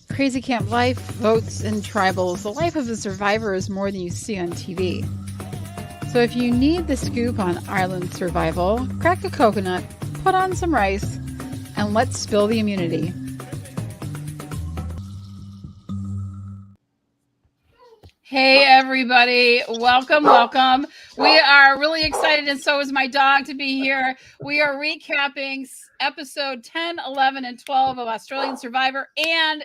Crazy Camp life, votes, and tribals. The life of a survivor is more than you see on TV. So if you need the scoop on Ireland survival, crack a coconut, put on some rice, and let's spill the immunity. Hey everybody, welcome. We are really excited, and so is my dog, to be here. We are recapping episode 10, 11, and 12 of Australian Survivor, and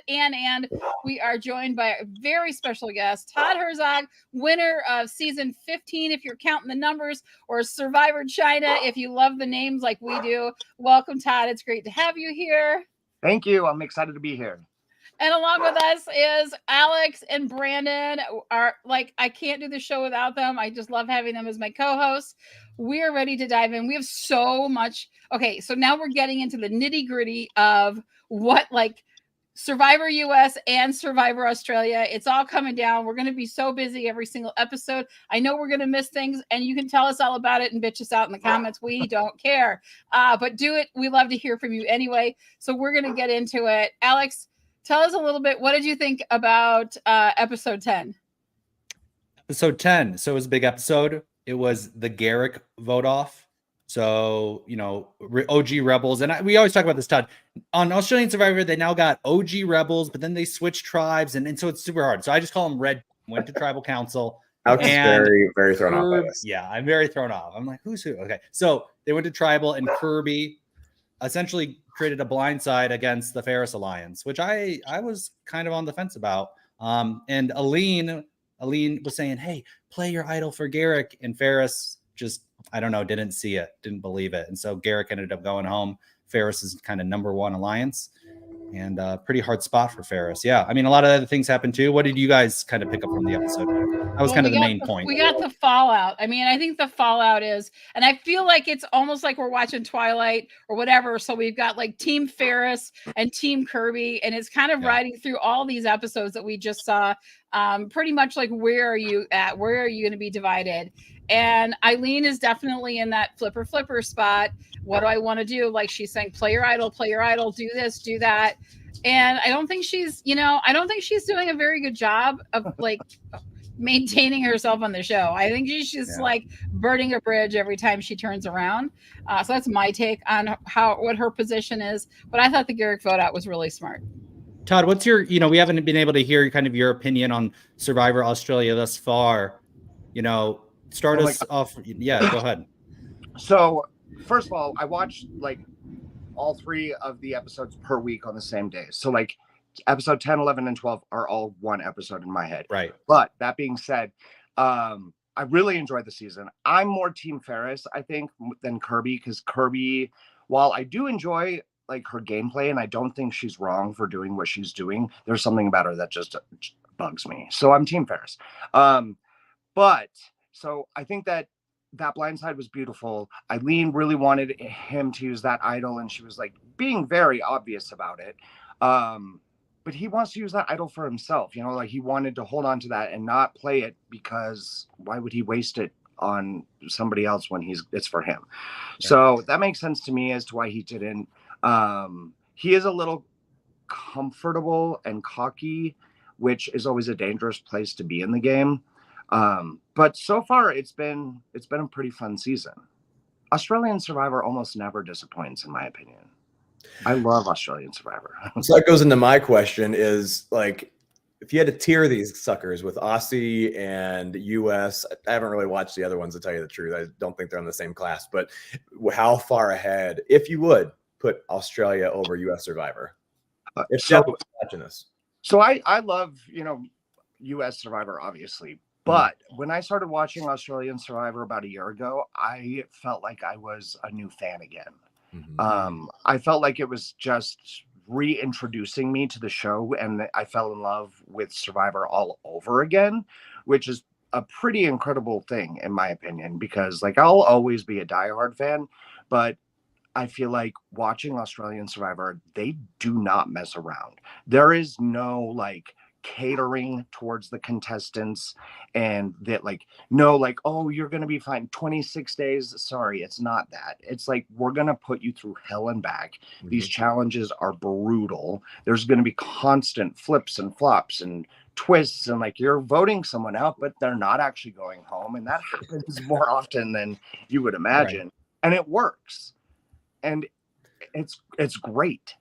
we are joined by a very special guest, Todd Herzog, winner of season 15, if you're counting the numbers, or Survivor China, if you love the names like we do. Welcome, Todd. It's great to have you here. Thank you. I'm excited to be here. And along with us is Alex and Brandon. I can't do the show without them. I just love having them as my co-hosts. We are ready to dive in. We have so much. Okay, so now we're getting into the nitty-gritty of what Survivor US and Survivor Australia. It's all coming down. We're going to be so busy every single episode. I know we're going to miss things, and you can tell us all about it and bitch us out in the comments. We don't care. But do it. We love to hear from you anyway. So we're going to get into it. Alex, tell us a little bit. What did you think about episode 10? Episode 10. So it was a big episode. It was the Garrick vote off. So, OG Rebels. And we always talk about this, Todd. On Australian Survivor, they now got OG Rebels, but then they switched tribes. And so it's super hard. So I just call them Red, went to Tribal Council. Alex is very, very thrown off by this. Yeah, I'm very thrown off. I'm like, who's who? Okay. So they went to Tribal, and Kirby essentially created a blindside against the Ferris Alliance, which I was kind of on the fence about. And Aline was saying, hey, play your idol for Garrick. And Ferris just, I don't know, didn't see it, didn't believe it. And so Garrick ended up going home. Ferris is kind of number one alliance, and pretty hard spot for Ferris. Yeah. I mean, a lot of other things happened too. What did you guys kind of pick up from the episode? That was kind of the main point. We got the fallout. I mean, I think the fallout is, and I feel like it's almost like we're watching Twilight or whatever. So we've got Team Ferris and Team Kirby, and it's kind of riding through all these episodes that we just saw. Pretty much where are you at? Where are you going to be divided? And Eileen is definitely in that flipper spot. What do I want to do? She's saying, play your idol, do this, do that. And I don't think she's doing a very good job of maintaining herself on the show. I think she's just burning a bridge every time she turns around. So that's my take on what her position is. But I thought the Garrick vote out was really smart. Todd, what's your, we haven't been able to hear kind of your opinion on Survivor Australia thus far. Start us off. Yeah, go ahead. So first of all, I watched all 3 of the episodes per week on the same day. So episode 10, 11, and 12 are all one episode in my head. Right. But that being said, I really enjoyed the season. I'm more Team Ferris, I think, than Kirby, because Kirby, while I do enjoy her gameplay, and I don't think she's wrong for doing what she's doing, there's something about her that just bugs me. So I'm Team Ferris. But so I think that blindside was beautiful. Eileen really wanted him to use that idol, and she was being very obvious about it. But he wants to use that idol for himself. He wanted to hold on to that and not play it, because why would he waste it on somebody else when it's for him? Yeah. So that makes sense to me as to why he didn't. He is a little comfortable and cocky, which is always a dangerous place to be in the game. But so far it's been a pretty fun season. Australian Survivor almost never disappoints, in my opinion. I love Australian Survivor. So that goes into my question is if you had to tier these suckers with Aussie and US, I haven't really watched the other ones, to tell you the truth. I don't think they're in the same class, but how far ahead, if you would put Australia over US Survivor? If Jeff was watching this. So I love, US Survivor, obviously. But when I started watching Australian Survivor about a year ago, I felt like I was a new fan again. Mm-hmm. I felt like it was just reintroducing me to the show, and I fell in love with Survivor all over again, which is a pretty incredible thing, in my opinion, because I'll always be a diehard fan, but I feel like watching Australian Survivor, they do not mess around. There is no catering towards the contestants, and that like, no, like, oh, you're going to be fine 26 days. Sorry, it's not that. It's like, we're going to put you through hell and back. These challenges are brutal. There's going to be constant flips and flops and twists, and like, you're voting someone out, but they're not actually going home, and that happens more often than you would imagine. And it works, and it's great.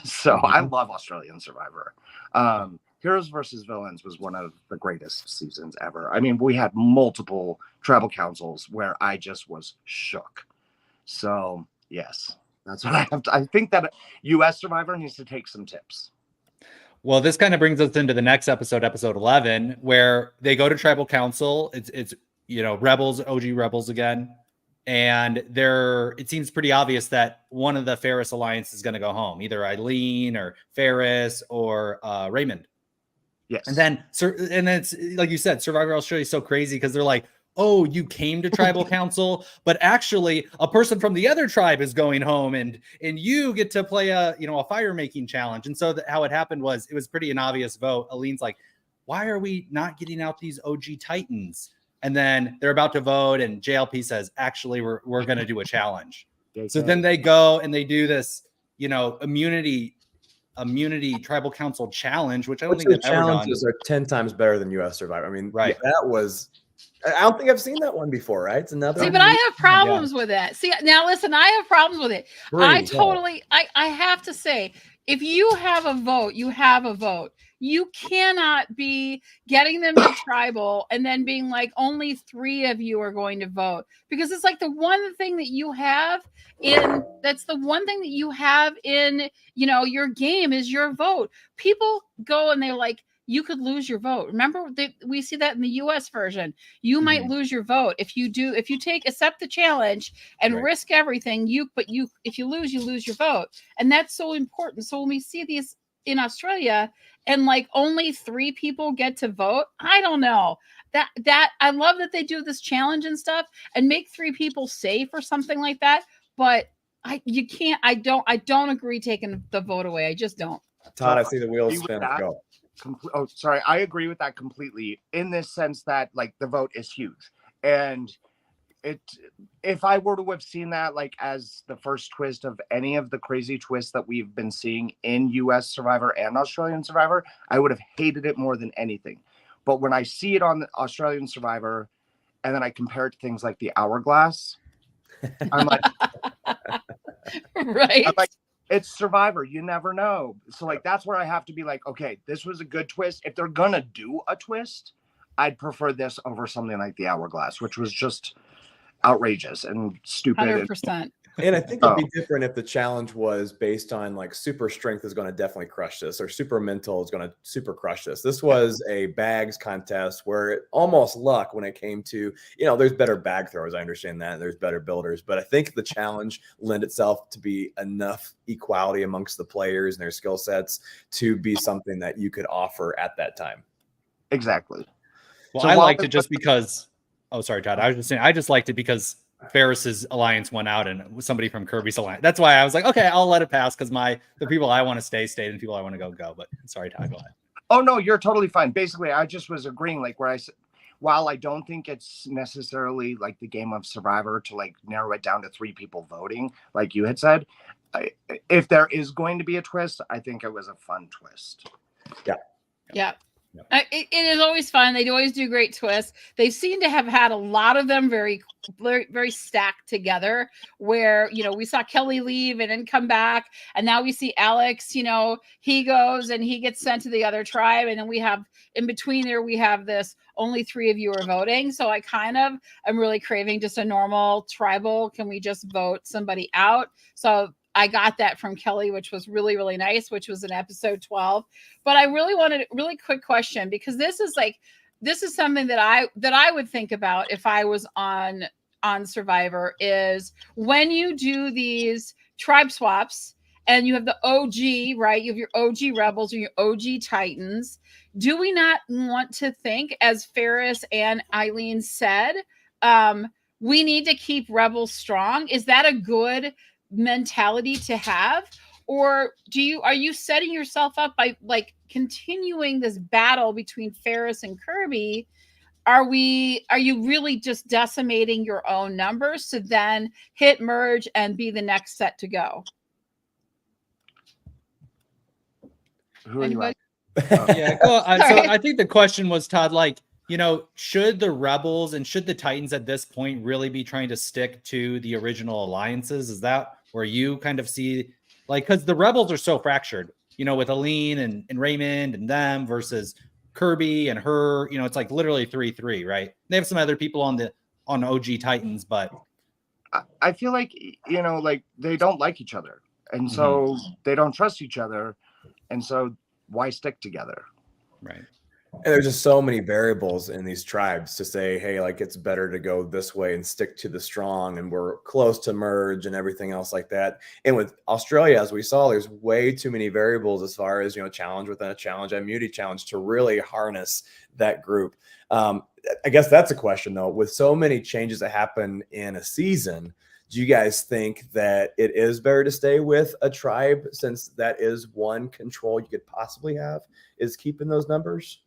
So I love Australian Survivor. Heroes versus Villains was one of the greatest seasons ever. I mean, we had multiple tribal councils where I just was shook. So yes, that's what I have to. I think that US Survivor needs to take some tips. Well, this kind of brings us into the next episode, episode 11, where they go to tribal council. It's Rebels, OG Rebels again. And it seems pretty obvious that one of the Ferris Alliance is going to go home, either Eileen or Ferris or Raymond. Yes. And then it's like you said, Survivor Australia is so crazy because they're like, oh, you came to tribal council, but actually a person from the other tribe is going home, and you get to play a fire making challenge. And so how it happened was, it was pretty an obvious vote. Eileen's like, why are we not getting out these OG Titans? And then they're about to vote, and JLP says, actually, we're going to do a challenge. So then they go and they do this, immunity tribal council challenge, which I don't think the they've ever done. challenges are 10 times better than US Survivor. I mean, right. That was, I don't think I've seen that one before, right? It's another. See, but I have problems with it. See, now listen, I have problems with it. I have to say, if you have a vote, you have a vote. You cannot be getting them to tribal and then being like, only 3 of you are going to vote, because it's like the one thing that you have in your game is your vote. People go and they're like, you could lose your vote. Remember that we see that in the US version. You might lose your vote if you accept the challenge and risk everything. If you lose your vote. And that's so important. So when we see these in Australia and like only 3 people get to vote, I don't know. That I love that they do this challenge and stuff and make 3 people safe or something like that. But I don't agree taking the vote away. I just don't. Todd, I see the wheels spin. Go. Oh, sorry. I agree with that completely, in this sense that like the vote is huge. And if I were to have seen that like as the first twist of any of the crazy twists that we've been seeing in US Survivor and Australian Survivor, I would have hated it more than anything. But when I see it on the Australian Survivor and then I compare it to things like the Hourglass, I'm like, right. I'm like, it's Survivor. You never know. So like, that's where I have to be like, okay, this was a good twist. If they're going to do a twist, I'd prefer this over something like the Hourglass, which was just outrageous and stupid. 100%. And I think it'd be different if the challenge was based on like super strength is going to definitely crush this, or super mental is going to super crush this. This was a bags contest where it almost luck when it came to, there's better bag throwers. I understand that. There's better builders, but I think the challenge lent itself to be enough equality amongst the players and their skill sets to be something that you could offer at that time. Exactly. Well, I liked it just because, oh, sorry, Todd. I was just saying, I just liked it because Ferris's alliance went out and somebody from Kirby's alliance. That's why I was like, okay, I'll let it pass because the people I want to stayed, and the people I want to go. But sorry, Todd, go ahead. Oh no, you're totally fine. Basically, I just was agreeing, like where I said, while I don't think it's necessarily like the game of Survivor to like narrow it down to 3 people voting, like you had said, if there is going to be a twist, I think it was a fun twist. Yeah. It is always fun. They always do great twists. They seem to have had a lot of them very, very, very stacked together where, we saw Kelly leave and then come back. And now we see Alex, he goes and he gets sent to the other tribe. And then we have in between there, we have this only 3 of you are voting. So I kind of am really craving just a normal tribal. Can we just vote somebody out? So I got that from Kelly, which was really, really nice, which was in episode 12. But I really wanted a really quick question, because this is something that I would think about if I was on Survivor, is when you do these tribe swaps and you have the OG, right? You have your OG Rebels or your OG Titans. Do we not want to think, as Ferris and Eileen said, we need to keep Rebels strong? Is that a good mentality to have? or are you setting yourself up by like continuing this battle between Ferris and Kirby? Are you really just decimating your own numbers to then hit merge and be the next set to go? Who are you at? Yeah, so I think the question was, Todd, like, you know, should the Rebels and should the Titans at this point really be trying to stick to the original alliances? Is that where you kind of see, like, because the Rebels are so fractured, you know, with Aline and Raymond and them versus Kirby and her, you know, it's like literally 3-3, right? They have some other people on OG Titans, but I feel like, you know, like they don't like each other, and so they don't trust each other, and so why stick together? Right. And there's just so many variables in these tribes to say, hey, like it's better to go this way and stick to the strong, and we're close to merge and everything else like that. And with Australia, as we saw, there's way too many variables as far as, you know, challenge within a challenge, immunity challenge to really harness that group. I guess that's a question though. With so many changes that happen in a season, do you guys think that it is better to stay with a tribe, since that is one control you could possibly have, is keeping those numbers?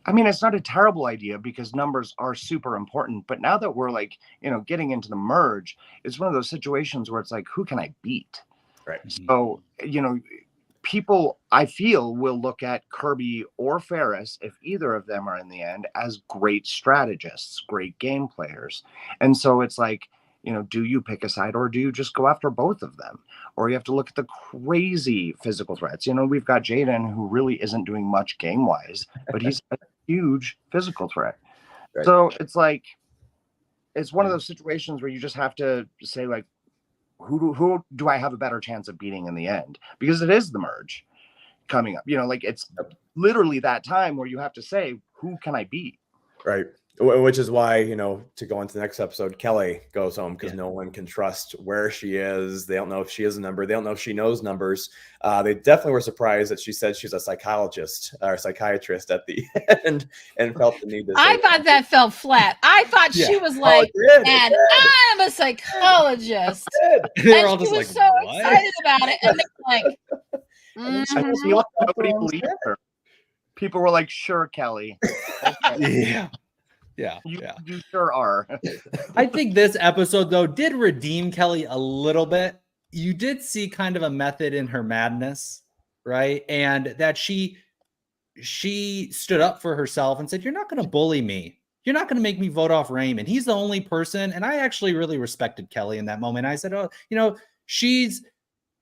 I mean, it's not a terrible idea because numbers are super important. But now that we're like, you know, getting into the merge, it's one of those situations where it's like, who can I beat? Right. So, you know, people, I feel, will look at Kirby or Ferris, if either of them are in the end, as great strategists, great game players. And so it's like, you know, do you pick a side or do you just go after both of them? Or you have to look at the crazy physical threats. You know, we've got Jaden, who really isn't doing much game-wise, but he's a huge physical threat. Right. So it's like, it's one of those situations where you just have to say, like, who do I have a better chance of beating in the end? Because it is the merge coming up. You know, like it's literally that time where you have to say, who can I beat? Right. Which is why, you know, to go into the next episode, Kelly goes home because no one can trust where she is. They don't know if she is a number. They don't know if she knows numbers. They definitely were surprised that she said she's a psychologist or psychiatrist at the end and felt the need to. I thought that fell flat. I thought she was like, and I'm a psychologist. They're all she just was like, so what? excited about it. And they're like, I feel like nobody believed her. People were like, sure, Kelly. Yeah. You sure are. I think this episode, though, did redeem Kelly a little bit. You did see kind of a method in her madness, right? And that she stood up for herself and said, you're not going to bully me. You're not going to make me vote off Raymond. He's the only person. And I actually really respected Kelly in that moment. I said, oh, you know, she's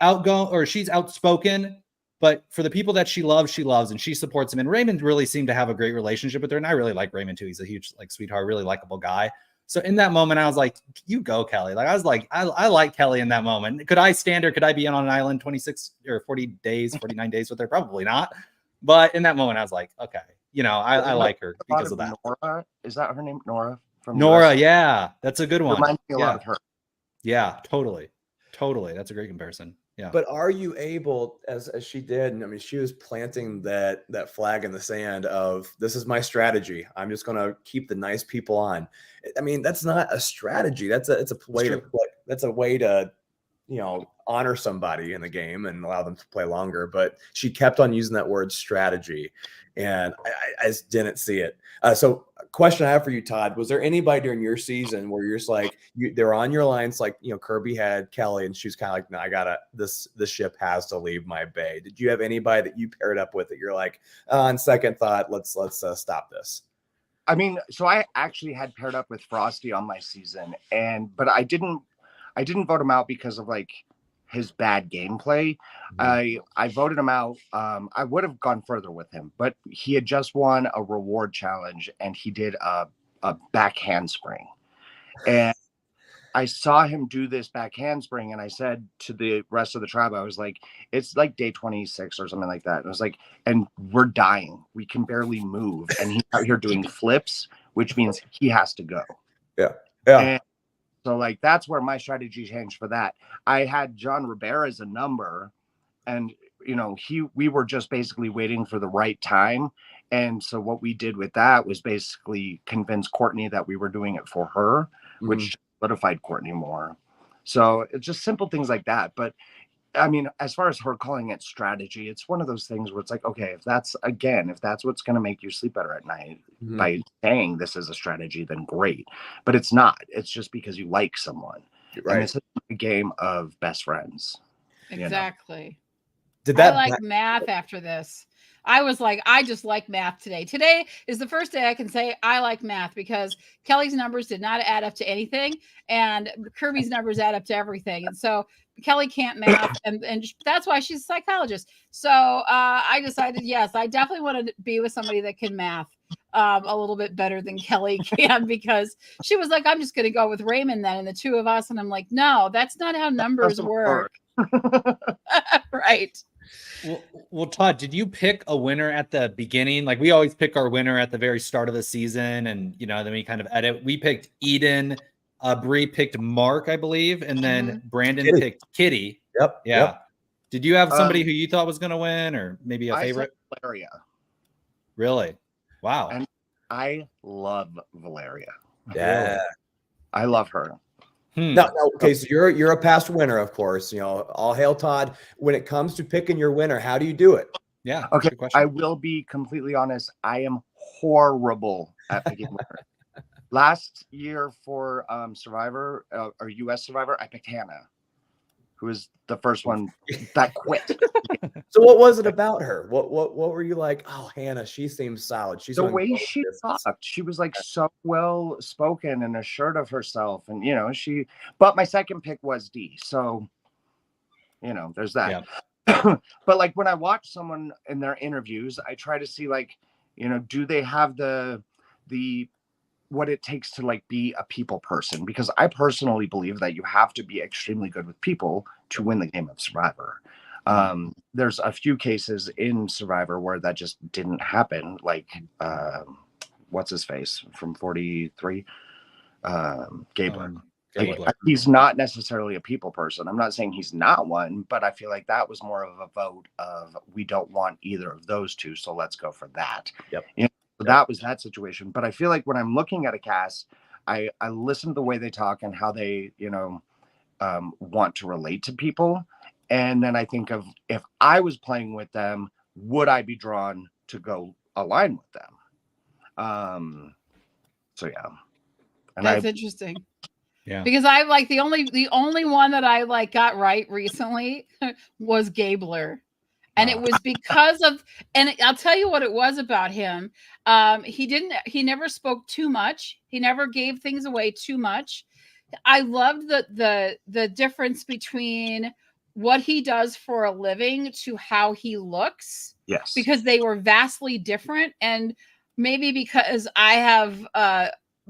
outgoing or she's outspoken. But for the people that she loves, and she supports him. And Raymond really seemed to have a great relationship with her. And I really like Raymond too. He's a huge, like, sweetheart, really likable guy. So in that moment, I was like, you go, Kelly. Like, I was like, I like Kelly in that moment. Could I stand her? Could I be on an island 26 or 49 days with her? Probably not. But in that moment, I was like, okay, you know, I like her because of that. Nora, is that her name? Nora? From Nora, yeah. That's a good one. Reminds me a lot of her. Yeah, totally. That's a great comparison. Yeah. But are you able, as she did, and I mean, she was planting that flag in the sand of, this is my strategy. I'm just going to keep the nice people on. I mean, that's not a strategy. That's a way to, you know, honor somebody in the game and allow them to play longer. But she kept on using that word strategy, and I just didn't see it. So question I have for you, Todd, was there anybody during your season where you're just like, they're on your lines, like, you know, Kirby had Kelly and she's kind of like, no, this ship has to leave my bay. Did you have anybody that you paired up with that you're like, on second thought, let's stop this? I mean, so I actually had paired up with Frosty on my season, but I didn't vote him out because of like his bad gameplay. I voted him out. I would have gone further with him, but he had just won a reward challenge and he did a back handspring. And I saw him do this back handspring, and I said to the rest of the tribe, I was like, it's like day 26 or something like that. And I was like, and we're dying. We can barely move. And he's out here doing flips, which means he has to go. Yeah. And so like, that's where my strategy changed for that. I had John Rivera as a number, and, you know, we were just basically waiting for the right time. And so what we did with that was basically convince Courtney that we were doing it for her, which solidified Courtney more. So it's just simple things like that. But I mean, as far as her calling it strategy, it's one of those things where it's like, okay, if that's what's going to make you sleep better at night by saying this is a strategy, then great. But it's not. It's just because you like someone. Right. And this is a game of best friends. Exactly. Did that I like math after this. I was like, I just like math today. Today is the first day I can say I like math because Kelly's numbers did not add up to anything, and Kirby's numbers add up to everything. And so Kelly can't math, and that's why she's a psychologist. So I decided, yes, I definitely want to be with somebody that can math a little bit better than Kelly can, because she was like, I'm just going to go with Raymond then, and the two of us. And I'm like, no, that's not how numbers work. Right. Well, Todd, did you pick a winner at the beginning? Like we always pick our winner at the very start of the season, and then we kind of edit. We picked Eden, Bree picked Mark, I believe, and then Brandon picked Kitty. Yep. Yeah. Yep. Did you have somebody who you thought was going to win, or maybe a favorite? Valeria. Really? Wow. And I love Valeria. Yeah. Really. I love her. No, okay, so you're a past winner, of course. All hail Todd. When it comes to picking your winner, how do you do it? Yeah. Okay. I will be completely honest. I am horrible at picking winner. Last year for Survivor or US Survivor, I picked Hannah, who was the first one that quit. So what was it about her? What were you like? Oh, Hannah, she seems solid. She's the way she talked. She was like so well spoken and assured of herself, and But my second pick was D. So, there's that. Yeah. But like when I watch someone in their interviews, I try to see like, do they have the what it takes to like be a people person? Because I personally believe that you have to be extremely good with people to win the game of Survivor. There's a few cases in Survivor where that just didn't happen. Like, what's his face from 43? Gabler. He's not necessarily a people person. I'm not saying he's not one, but I feel like that was more of a vote of we don't want either of those two, so let's go for that. Yep. So that was that situation. But I feel like when I'm looking at a cast, I listen to the way they talk and how they, want to relate to people. And then I think of if I was playing with them, would I be drawn to go align with them? So yeah. And that's interesting. Yeah. Because I like the only one that I like got right recently was Gabler. And it was because of, and I'll tell you what it was about him. He never spoke too much. He never gave things away too much. I loved the difference between what he does for a living to how he looks. Yes. Because they were vastly different. And maybe because I have,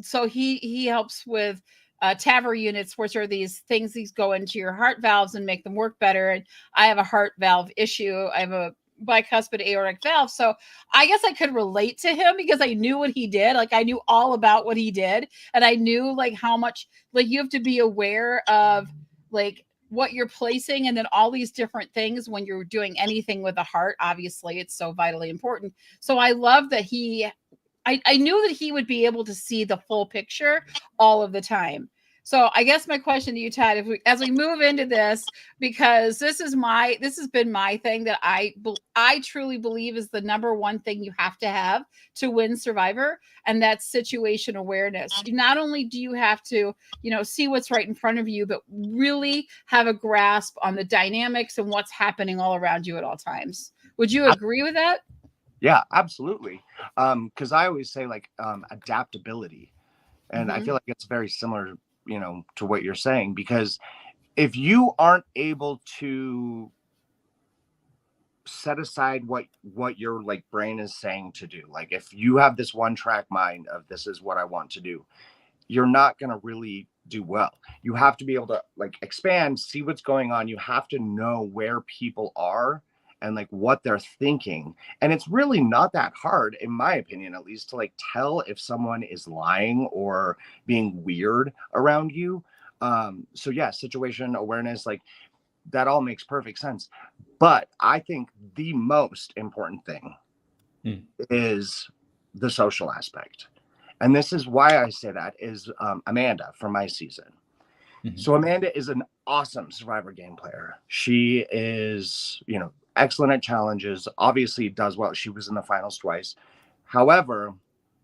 so he helps with TAVR units, which are these things these go into your heart valves and make them work better. And I have a heart valve issue. I have a bicuspid aortic valve. So I guess I could relate to him because I knew what he did. Like I knew all about what he did. And I knew like how much, like you have to be aware of like what you're placing and then all these different things when you're doing anything with the heart. Obviously, it's so vitally important. So I love that I knew that he would be able to see the full picture all of the time. So I guess my question to you, Todd, as we move into this, because this has been my thing that I truly believe is the number one thing you have to have to win Survivor, and that's situation awareness. Not only do you have to, see what's right in front of you, but really have a grasp on the dynamics and what's happening all around you at all times. Would you agree with that? Yeah, absolutely. Because I always say like adaptability, and I feel like it's very similar, to what you're saying, because if you aren't able to set aside what your like brain is saying to do, like if you have this one track mind of this is what I want to do, you're not going to really do well. You have to be able to like expand, see what's going on. You have to know where people are and like what they're thinking. And it's really not that hard, in my opinion, at least, to like tell if someone is lying or being weird around you. So yeah, situation awareness, like that all makes perfect sense. But I think the most important thing is the social aspect. And this is why I say that is Amanda from my season. So Amanda is an awesome Survivor game player. She is, excellent at challenges, obviously does well. She was in the finals twice. However,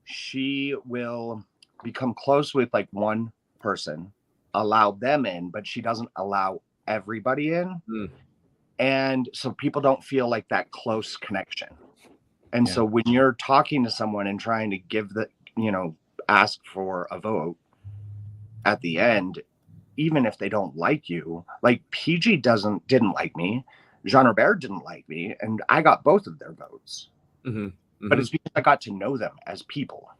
she will become close with like one person, allow them in, but she doesn't allow everybody in. And so people don't feel like that close connection. And so when you're talking to someone and trying to give ask for a vote at the end, even if they don't like you, like PG didn't like me, Jean Robert didn't like me, and I got both of their votes. But it's because I got to know them as people.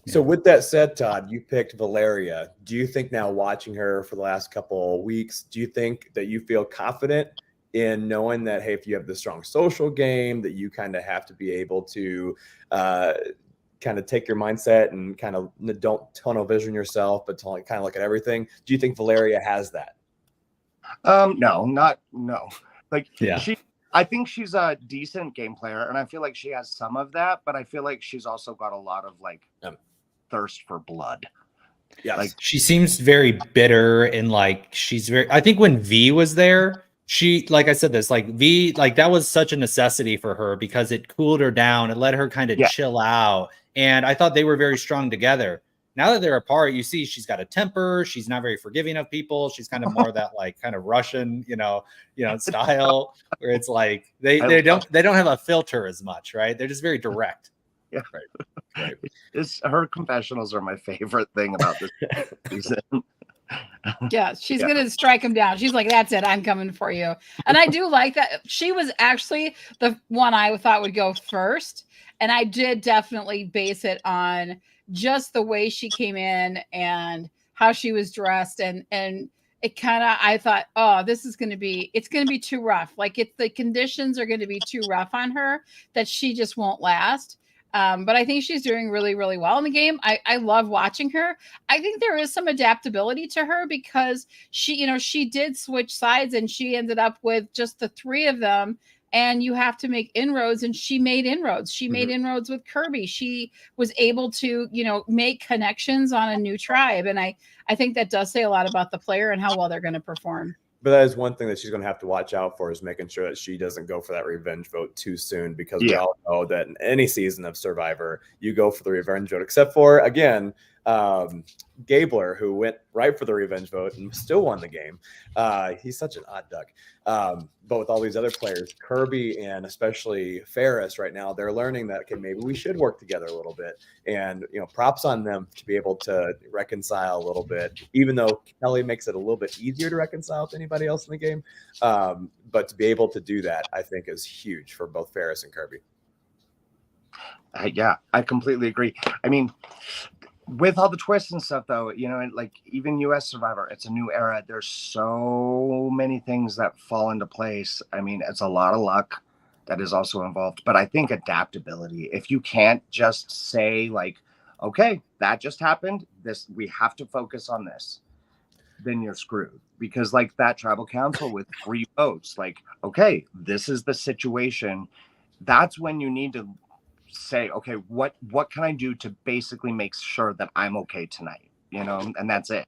So with that said, Todd, you picked Valeria. Do you think now, watching her for the last couple of weeks, do you think that you feel confident in knowing that, hey, if you have the strong social game, that you kind of have to be able to kind of take your mindset and kind of don't tunnel vision yourself, but to kind of look at everything? Do you think Valeria has that? No. Like Yeah. I think she's a decent game player, and I feel like she has some of that, but I feel like she's also got a lot of like thirst for blood. Yeah, like she seems very bitter, and like she's very. I think when V was there, she, like I said, this like V, like that was such a necessity for her because it cooled her down. It let her kind of chill out, and I thought they were very strong together. Now that they're apart, you see she's got a temper. She's not very forgiving of people. She's kind of more that like kind of Russian, style where it's like they don't have a filter as much, right? They're just very direct. Yeah, right. Her confessionals are my favorite thing about this season. Yeah, she's gonna strike him down. She's like, "That's it, I'm coming for you." And I do like that. She was actually the one I thought would go first, and I did definitely base it on just the way she came in and how she was dressed, and it kind of, I thought, oh, it's going to be too rough. Like the conditions are going to be too rough on her that she just won't last. But I think she's doing really, really well in the game. I love watching her. I think there is some adaptability to her because she did switch sides and she ended up with just the three of them. And you have to make inroads, and she made inroads. She made inroads with Kirby. She was able to, make connections on a new tribe. And I think that does say a lot about the player and how well they're going to perform. But that is one thing that she's going to have to watch out for, is making sure that she doesn't go for that revenge vote too soon, because we all know that in any season of Survivor, you go for the revenge vote, except for, again, Gabler, who went right for the revenge vote and still won the game. He's such an odd duck. But with all these other players, Kirby and especially Ferris right now, they're learning that, okay, maybe we should work together a little bit. And, props on them to be able to reconcile a little bit, even though Kelly makes it a little bit easier to reconcile with anybody else in the game. But to be able to do that, I think, is huge for both Ferris and Kirby. Yeah, I completely agree. I mean, with all the twists and stuff, though, like even US Survivor, it's a new era. There's so many things that fall into place. I mean, it's a lot of luck that is also involved, but I think adaptability. If you can't just say like, okay, that just happened, we have to focus on this, then you're screwed. Because like that tribal council with 3 votes, like, okay, this is the situation. That's when you need to say, okay, what can I do to basically make sure that I'm okay tonight, and that's it.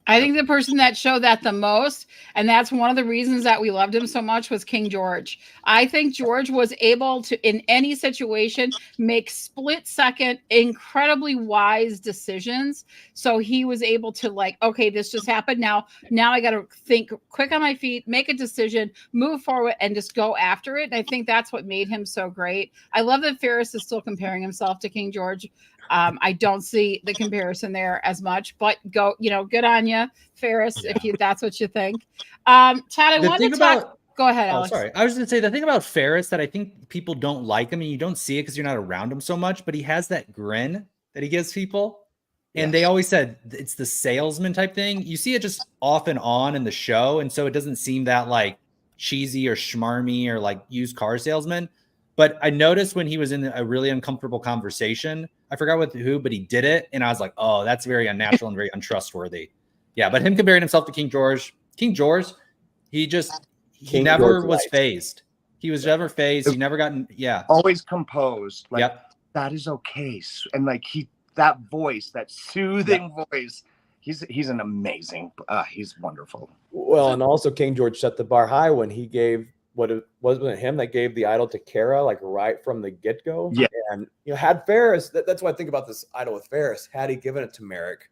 I think the person that showed that the most, and that's one of the reasons that we loved him so much, was King George. I think George was able to, in any situation, make split-second, incredibly wise decisions. So he was able to like, okay, this just happened. Now I got to think quick on my feet, make a decision, move forward, and just go after it. And I think that's what made him so great. I love that Ferris is still comparing himself to King George. I don't see the comparison there as much, but good on you, Ferris, if that's what you think. Todd, I wanted to talk. Go ahead, Alex. Sorry. I was going to say the thing about Ferris that I think people don't like him, and you don't see it because you're not around him so much, but he has that grin that he gives people. And they always said it's the salesman type thing. You see it just off and on in the show. And so it doesn't seem that like cheesy or schmarmy or like used car salesman. But I noticed when he was in a really uncomfortable conversation, I forgot with who, but he did it. And I was like, oh, that's very unnatural and very untrustworthy. Yeah. But him comparing himself to King George, he never was phased. He was never phased. He never gotten, always composed. Like, that is okay. And like that voice, that soothing voice he's an amazing. He's wonderful. Well, and also King George set the bar high when he gave wasn't it him that gave the idol to Kara, like right from the get-go? Yeah. And had Ferris, that's what I think about this idol with Ferris. Had he given it to Merrick,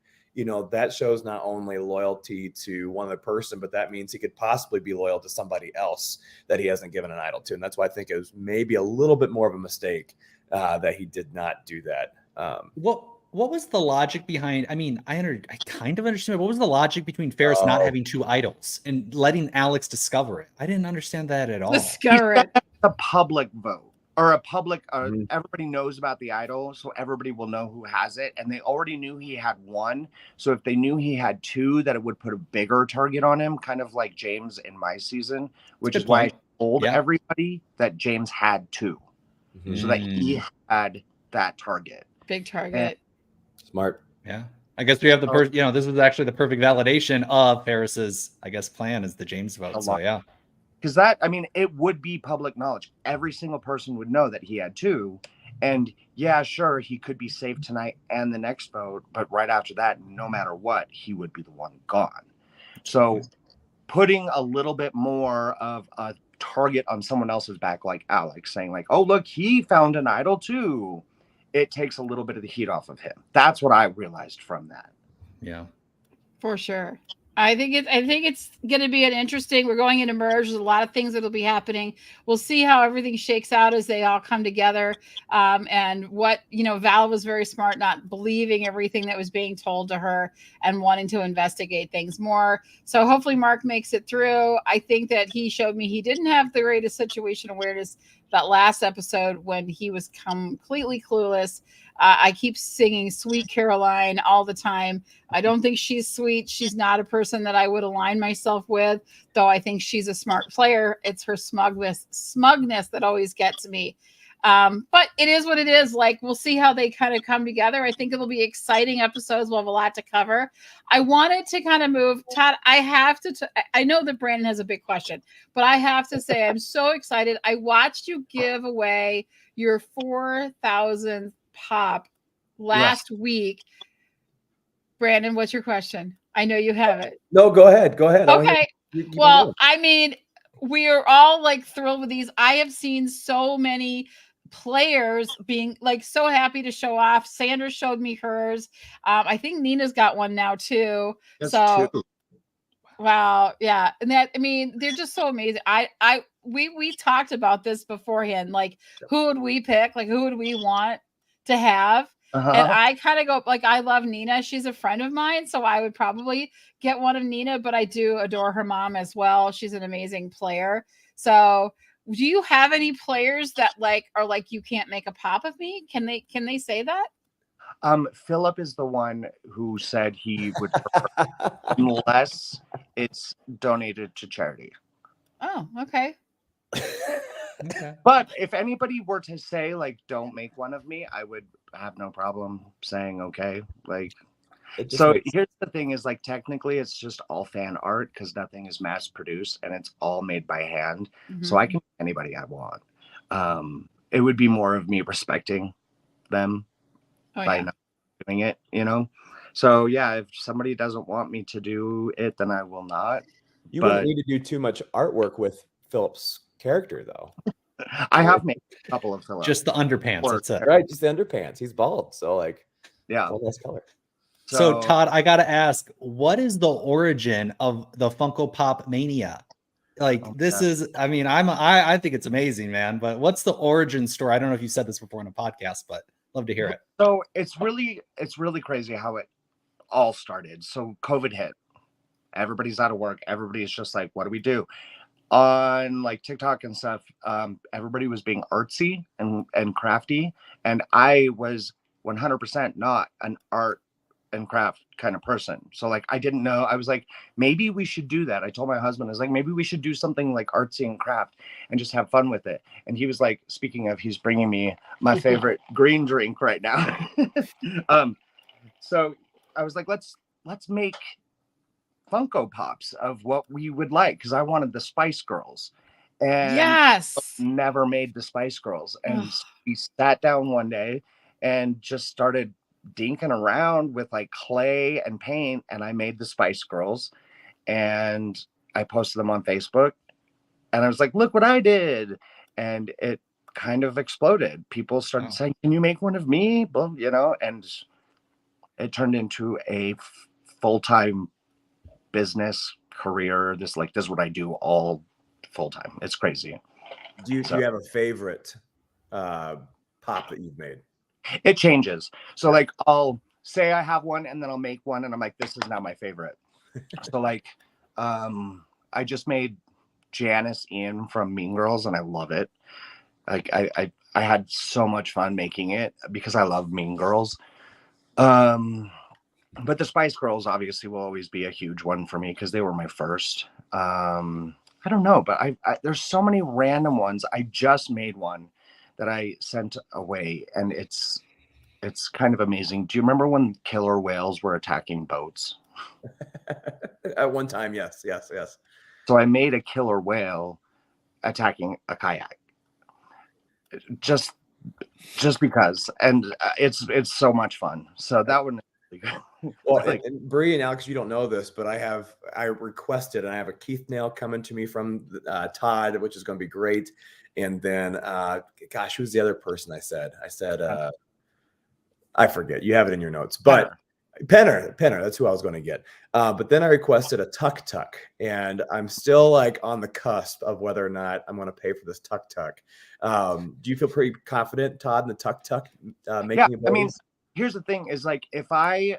that shows not only loyalty to one other person, but that means he could possibly be loyal to somebody else that he hasn't given an idol to. And that's why I think it was maybe a little bit more of a mistake that he did not do that. What was the logic behind? I mean, I kind of understand. What was the logic between Ferris not having two idols and letting Alex discover it? I didn't understand that at all. Discover it. A public vote or a public. Everybody knows about the idol, so everybody will know who has it. And they already knew he had one. So if they knew he had two, that it would put a bigger target on him, kind of like James in my season, which is why I told everybody that James had two, so that he had that target. Big target. And, smart. Yeah. I guess we have the this was actually the perfect validation of Ferris's, I guess, plan is the James vote. So yeah. Because that, I mean, it would be public knowledge. Every single person would know that he had two. And yeah, sure, he could be safe tonight and the next vote, but right after that, no matter what, he would be the one gone. So putting a little bit more of a target on someone else's back, like Alex, saying like, oh, look, he found an idol too. It takes a little bit of the heat off of him. That's what I realized from that. Yeah, for sure. I think it's going to be an interesting. We're going into merge. There's a lot of things that'll be happening. We'll see how everything shakes out as they all come together. And what Val was very smart, not believing everything that was being told to her and wanting to investigate things more. So hopefully Mark makes it through. I think that he showed me he didn't have the greatest situation awareness that last episode when he was completely clueless. I keep singing Sweet Caroline all the time. I don't think she's sweet. She's not a person that I would align myself with, though I think she's a smart player. It's her smugness that always gets me. But it is what it is. Like, we'll see how they kind of come together. I think it'll be exciting episodes. We'll have a lot to cover. I wanted to kind of move. Todd, I know that Brandon has a big question, but I have to say I'm so excited. I watched you give away your 4,000th pop last week. Brandon, what's your question? I know you have it. No, go ahead. Okay. Well, I mean, we are all like thrilled with these. I have seen so many players being like so happy to show off. Sandra showed me hers. I think Nina's got one now too. That's two. Wow. Yeah. And that, I mean, they're just so amazing. We talked about this beforehand. Like, who would we pick? Like, who would we want to have? And I kind of go like, I love Nina. She's a friend of mine, so I would probably get one of Nina, but I do adore her mom as well. She's an amazing player. So do you have any players that like are like, you can't make a pop of me? Can they say that? Philip is the one who said he would prefer unless it's donated to charity. Oh, okay. Okay. But if anybody were to say like, don't make one of me, I would have no problem saying okay. Like, so here's the thing is like, technically it's just all fan art because nothing is mass produced and it's all made by hand. So I can pick anybody I want. It would be more of me respecting them by not doing it, So yeah, if somebody doesn't want me to do it, then I will not. You wouldn't need to do too much artwork with Philip's character though. I have made a couple of Philip. Just the underpants. That's it. Right, just the underpants. He's bald, so like, yeah, one less color. So Todd, I gotta ask, what is the origin of the Funko Pop mania? Like, this is, I mean, I think it's amazing, man. But what's the origin story? I don't know if you said this before in a podcast, but love to hear it. So it's really crazy how it all started. So COVID hit. Everybody's out of work. Everybody's just like, what do we do? On like TikTok and stuff, everybody was being artsy and crafty, and I was 100% not an art and craft kind of person. So like, I didn't know. I was like, maybe we should do that. I told my husband, I was like, maybe we should do something like artsy and craft and just have fun with it. And he was like, speaking of, he's bringing me my favorite green drink right now. So I was like, let's make Funko Pops of what we would like, because I wanted the Spice Girls, and never made the Spice Girls. And we sat down one day and just started dinking around with like clay and paint, and I made the Spice Girls, and I posted them on Facebook, and I was like, look what I did. And it kind of exploded. People started saying, can you make one of me? Well, you know, and it turned into a full-time business career. This is what I do all full-time. It's crazy. Do you have a favorite pop that you've made? It changes. So like I'll say I have one and then I'll make one and I'm like, this is now my favorite. So like I just made Janice Ian from Mean Girls and I love it. Like I had so much fun making it because I love Mean Girls. But the Spice Girls obviously will always be a huge one for me because they were my first. I don't know, but I there's so many random ones. I just made one that I sent away, and it's kind of amazing. Do you remember when killer whales were attacking boats? At one time, yes. So I made a killer whale attacking a kayak, just because, and it's so much fun. So that one. Well, and Bree and Alex, you don't know this, but I requested, and I have a Keith nail coming to me from Todd, which is going to be great. And then, gosh, who's the other person I said, I forget. You have it in your notes, but Penner, that's who I was going to get. But then I requested a tuk, and I'm still like on the cusp of whether or not I'm going to pay for this tuk. Do you feel pretty confident, Todd, in the tuk making abilities? I mean, here's the thing is like, if I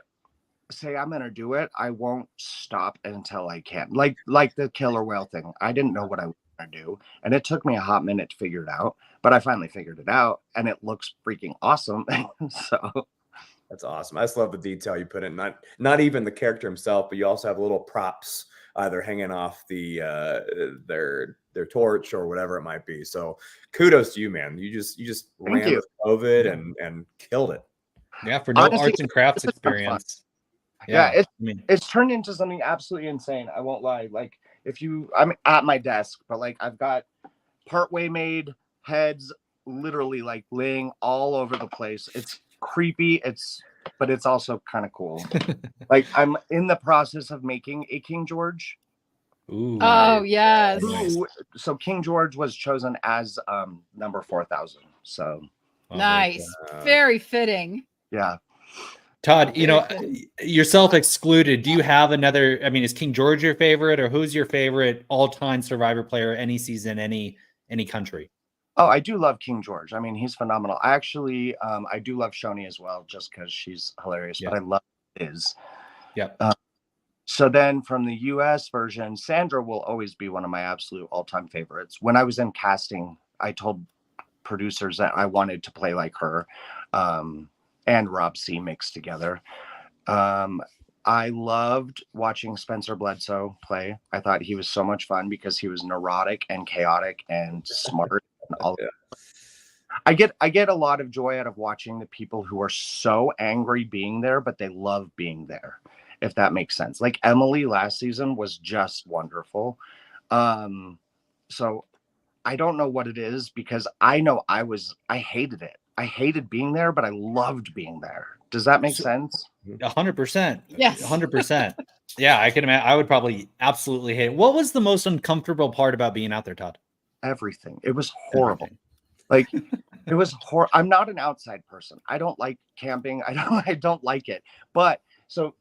say I'm going to do it, I won't stop until I can. Like the killer whale thing. I didn't know what I was going to do. And it took me a hot minute to figure it out, but I finally figured it out and it looks freaking awesome. So that's awesome. I just love the detail you put in. Not even the character himself, but you also have little props either hanging off the their torch or whatever it might be. So kudos to you, man. You just ran with COVID and killed it. Yeah, for no honestly, arts and crafts experience. Yeah, it's turned into something absolutely insane. I won't lie. Like I'm at my desk, but like I've got partway made heads literally like laying all over the place. It's creepy. But it's also kind of cool. Like I'm in the process of making a King George. Ooh. Oh yes. So King George was chosen as number 4,000. So nice. Very fitting. Yeah. Todd, yourself excluded, do you have another? I mean, is King George your favorite, or who's your favorite all-time Survivor player, any season, any country? Oh, I do love King George. I mean, he's phenomenal. I actually, I do love Shoni as well, just because she's hilarious. But I love Liz. Yeah. So then from the US version, Sandra will always be one of my absolute all-time favorites. When I was in casting, I told producers that I wanted to play like her. And Rob C mixed together. I loved watching Spencer Bledsoe play. I thought he was so much fun because he was neurotic and chaotic and smart. And all I get a lot of joy out of watching the people who are so angry being there, but they love being there, if that makes sense. Like Emily last season was just wonderful. So I don't know what it is, because I know I hated it. I hated being there, but I loved being there. Does that make sense? 100%. Yes. 100%. Yeah, I can imagine. I would probably absolutely hate it. What was the most uncomfortable part about being out there, Todd? Everything. It was horrible. Like it was horrible. I'm not an outside person. I don't like camping. I don't like it. But so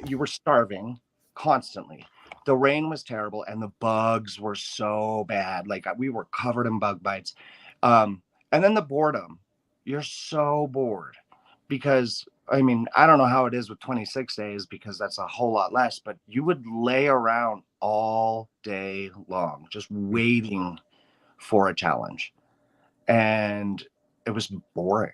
you were starving constantly. The rain was terrible and the bugs were so bad. Like we were covered in bug bites. And then the boredom. You're so bored because, I mean, I don't know how it is with 26 days because that's a whole lot less, but you would lay around all day long just waiting for a challenge. And it was boring.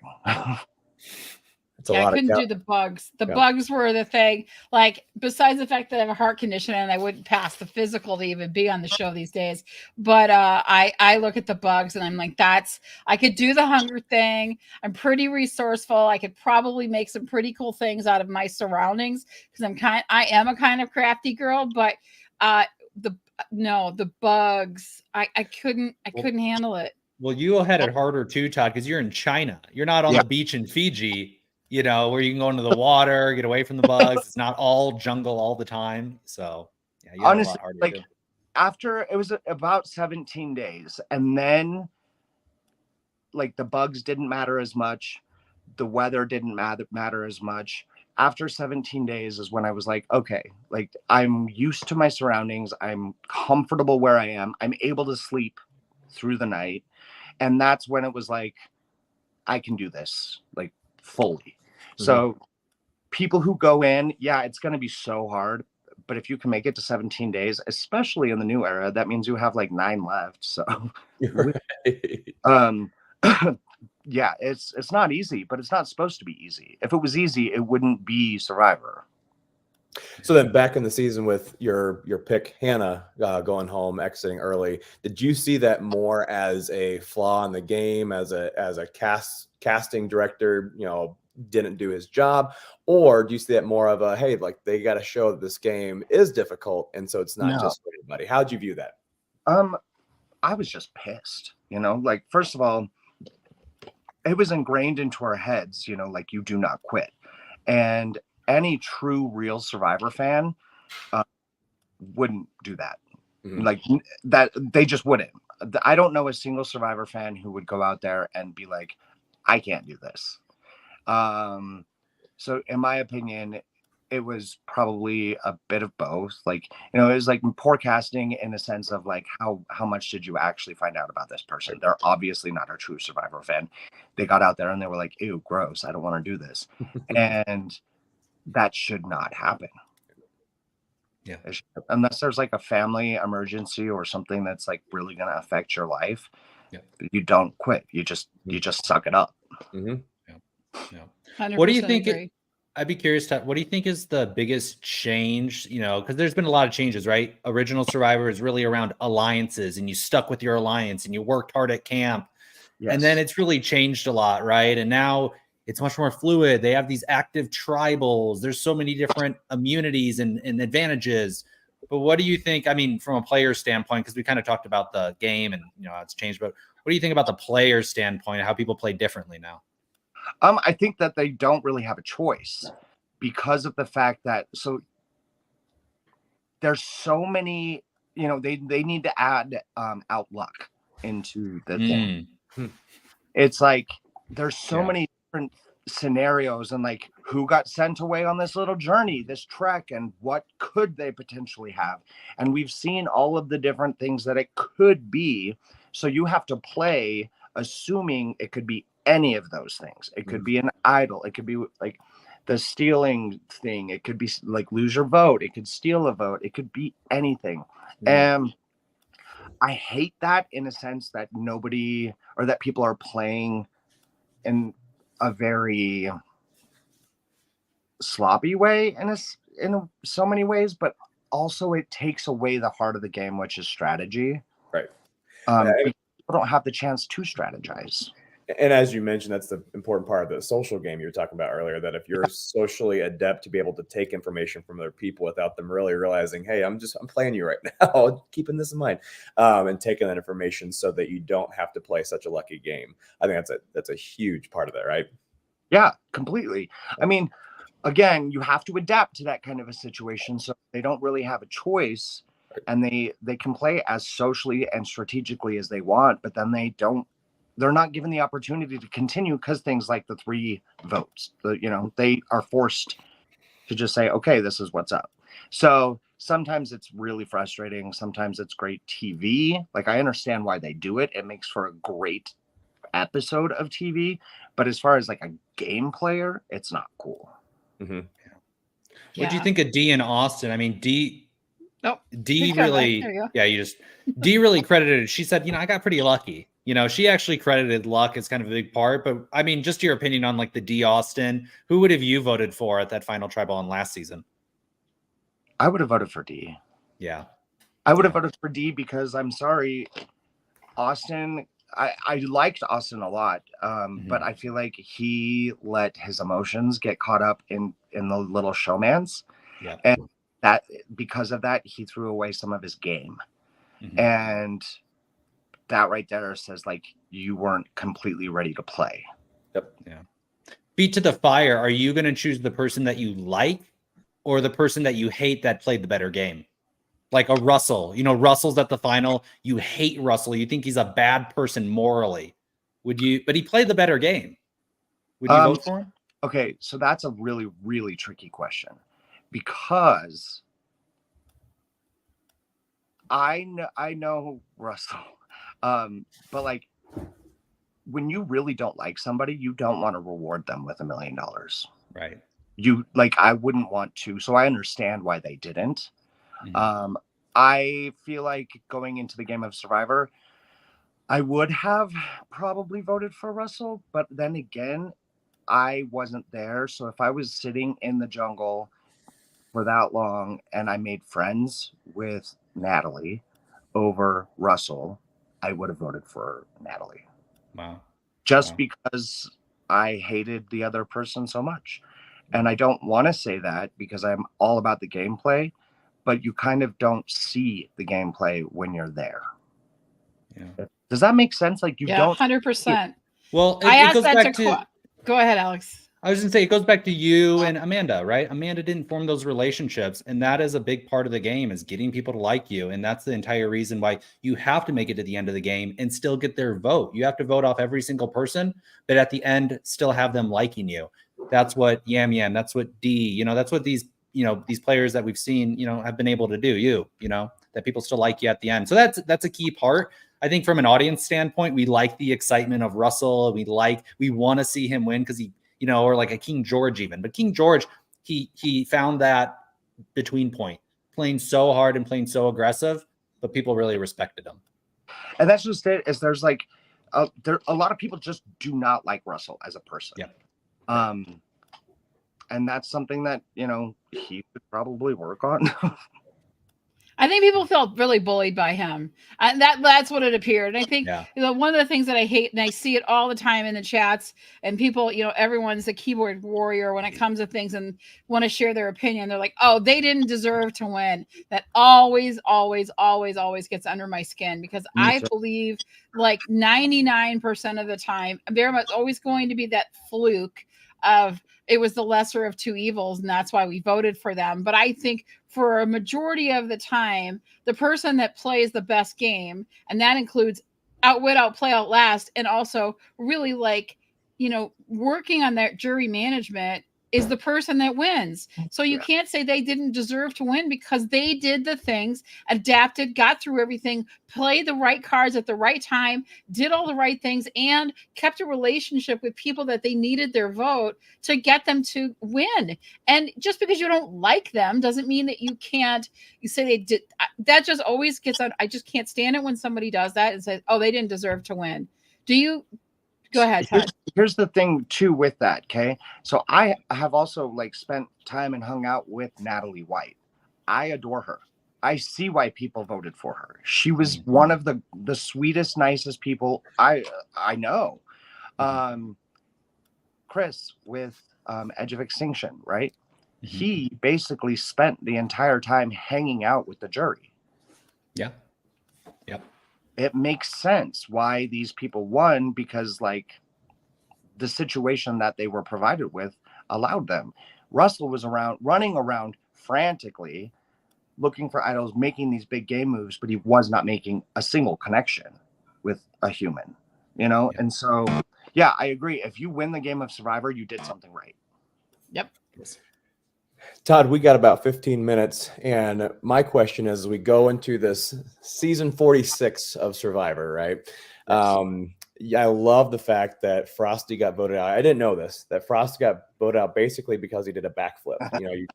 I couldn't do the bugs. The bugs were the thing. Like, besides the fact that I have a heart condition and I wouldn't pass the physical to even be on the show these days. But I look at the bugs and I'm like, I could do the hunger thing. I'm pretty resourceful. I could probably make some pretty cool things out of my surroundings because I am a kind of crafty girl. But the bugs, I couldn't handle it. Well, you had it harder too, Todd, because you're in China. You're not on the beach in Fiji. where you can go into the water, get away from the bugs. It's not all jungle all the time. So yeah, you have a Honestly, lot harder like too. after it was about 17 days, and then like the bugs didn't matter as much, the weather didn't matter as much. After 17 days is when I was like, okay, like I'm used to my surroundings, I'm comfortable where I am, I'm able to sleep through the night, and that's when it was like I can do this like fully. So people who go in, yeah, it's going to be so hard, but if you can make it to 17 days, especially in the new era, that means you have like 9 left. So Right. um yeah, it's not easy, but it's not supposed to be easy. If it was easy, it wouldn't be Survivor. So then back in the season with your pick, Hannah, going home, exiting early, did you see that more as a flaw in the game, as a casting director, didn't do his job? Or do you see that more of a, hey, like they got to show that this game is difficult, and so it's not No. just for anybody? How'd you view that? I was just pissed, like first of all, it was ingrained into our heads, like you do not quit. And any true real Survivor fan wouldn't do that. Like that, they just wouldn't. I don't know a single Survivor fan who would go out there and be like, I can't do this. So in my opinion, it was probably a bit of both. Like, it was like poor casting in a sense of like, how much did you actually find out about this person? They're obviously not a true Survivor fan. They got out there and they were like, ew, gross, I don't want to do this. And that should not happen. Yeah. Unless there's like a family emergency or something that's like really going to affect your life. Yeah. You don't quit. You just suck it up. Yeah. What do you think? I'd be curious, Todd, what do you think is the biggest change? Because there's been a lot of changes, right? Original Survivor is really around alliances, and you stuck with your alliance and you worked hard at camp. Yes. And then it's really changed a lot, right? And now it's much more fluid. They have these active tribals. There's so many different immunities and advantages. But what do you think? I mean, from a player standpoint, because we kind of talked about the game and how it's changed, but what do you think about the player standpoint and how people play differently now? I think that they don't really have a choice because of the fact that there's so many, they need to add outluck into the thing. It's like there's so many different scenarios, and like who got sent away on this little journey, this trek, and what could they potentially have. And we've seen all of the different things that it could be. So you have to play assuming it could be any of those things. It could be an idol. It could be like the stealing thing. It could be like lose your vote. It could steal a vote. It could be anything. And I hate that in a sense that that people are playing in a very sloppy way in so many ways, but also it takes away the heart of the game, which is strategy. Right. People don't have the chance to strategize. And as you mentioned, that's the important part of the social game you were talking about earlier, that if you're socially adept to be able to take information from other people without them really realizing, hey, I'm playing you right now, keeping this in mind, and taking that information so that you don't have to play such a lucky game. I think that's a huge part of that, right? Yeah, completely. I mean, again, you have to adapt to that kind of a situation. So they don't really have a choice, and they can play as socially and strategically as they want, but then they're not given the opportunity to continue because things like the 3 votes, they are forced to just say, okay, this is what's up. So sometimes it's really frustrating. Sometimes it's great TV. Like, I understand why they do it. It makes for a great episode of TV. But as far as like a game player, it's not cool. What do you think of Dee and Austin? I mean, Dee really, Dee really credited it. She said, I got pretty lucky. She actually credited luck as kind of a big part. But I mean, just your opinion on like the Dee Austin, who would have you voted for at that final tribal on last season? I would have voted for Dee. Yeah. I would have voted for Dee because I'm sorry, Austin, I liked Austin a lot. But I feel like he let his emotions get caught up in the little showmans. Yeah. And that because of that, he threw away some of his game. And that right there says like you weren't completely ready to play. Yep. Yeah. feet to the fire, are you going to choose the person that you like or the person that you hate that played the better game? Like a Russell, Russell's at the final. You hate Russell. You think he's a bad person morally. But he played the better game. Would you vote for him? Okay, so that's a really, really tricky question because I know Russell, but like when you really don't like somebody, you don't want to reward them with $1 million. Right. I wouldn't want to, so I understand why they didn't. Mm-hmm. I feel like going into the game of Survivor, I would have probably voted for Russell, but then again, I wasn't there. So if I was sitting in the jungle for that long and I made friends with Natalie over Russell, I would have voted for Natalie. Wow. Just because I hated the other person so much. And I don't want to say that because I'm all about the gameplay, but you kind of don't see the gameplay when you're there. Yeah. Does that make sense? Like you don't 100%. Well, I asked that to go ahead, Alex. I was going to say, it goes back to you and Amanda, right? Amanda didn't form those relationships. And that is a big part of the game, is getting people to like you. And that's the entire reason why you have to make it to the end of the game and still get their vote. You have to vote off every single person, but at the end, still have them liking you. That's what Yam, that's what D, that's what these players that we've seen, have been able to do, that people still like you at the end. So that's a key part. I think from an audience standpoint, we like the excitement of Russell. We want to see him win because he, or like a King George even. But King George, he found that between point, playing so hard and playing so aggressive, but people really respected him. And that's just it. Is there's like a lot of people just do not like Russell as a person. Yeah. And that's something that he could probably work on. I think people felt really bullied by him. And that's what it appeared. And I think one of the things that I hate, and I see it all the time in the chats, and people, everyone's a keyboard warrior when it comes to things and want to share their opinion. They're like, oh, they didn't deserve to win. That always, always, always, always gets under my skin, because I believe like 99% of the time, there was always going to be that fluke of it was the lesser of two evils, and that's why we voted for them. But I think for a majority of the time, the person that plays the best game, and that includes outwit, outplay, outlast, and also really working on that jury management, is the person that wins. So you can't say they didn't deserve to win, because they did the things, adapted, got through everything, played the right cards at the right time, did all the right things, and kept a relationship with people that they needed their vote to get them to win. And just because you don't like them doesn't mean that you say they did. That just always gets on. I just can't stand it when somebody does that and says, oh, they didn't deserve to win. Do you? Go ahead, Todd. Here's the thing too with that, okay? So I have also spent time and hung out with Natalie White. I adore her. I see why people voted for her. She was one of the sweetest, nicest people I know. Chris with Edge of Extinction, right? Mm-hmm. He basically spent the entire time hanging out with the jury. Yeah. Yep. It makes sense why these people won, because the situation that they were provided with allowed them. Russell was running around frantically looking for idols, making these big game moves, but he was not making a single connection with a human, Yeah. And so, I agree. If you win the game of Survivor, you did something right. Yep. Todd, we got about 15 minutes. And my question is, as we go into this season 46 of Survivor, right? I love the fact that Frosty got voted out. I didn't know this, that Frosty got voted out basically because he did a backflip.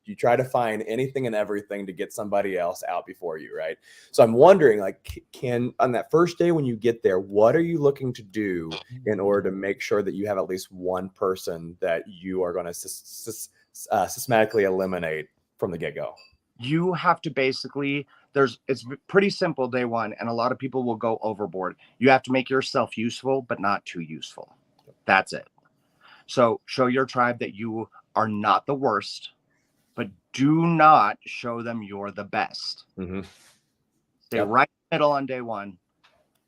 You try to find anything and everything to get somebody else out before you, right? So I'm wondering, on that first day when you get there, what are you looking to do in order to make sure that you have at least one person that you are going to systematically eliminate from the get-go? You have to basically, it's pretty simple day one, and a lot of people will go overboard. You have to make yourself useful, but not too useful. That's it. So show your tribe that you are not the worst, but do not show them you're the best. Mm-hmm. Stay right in the middle on day one.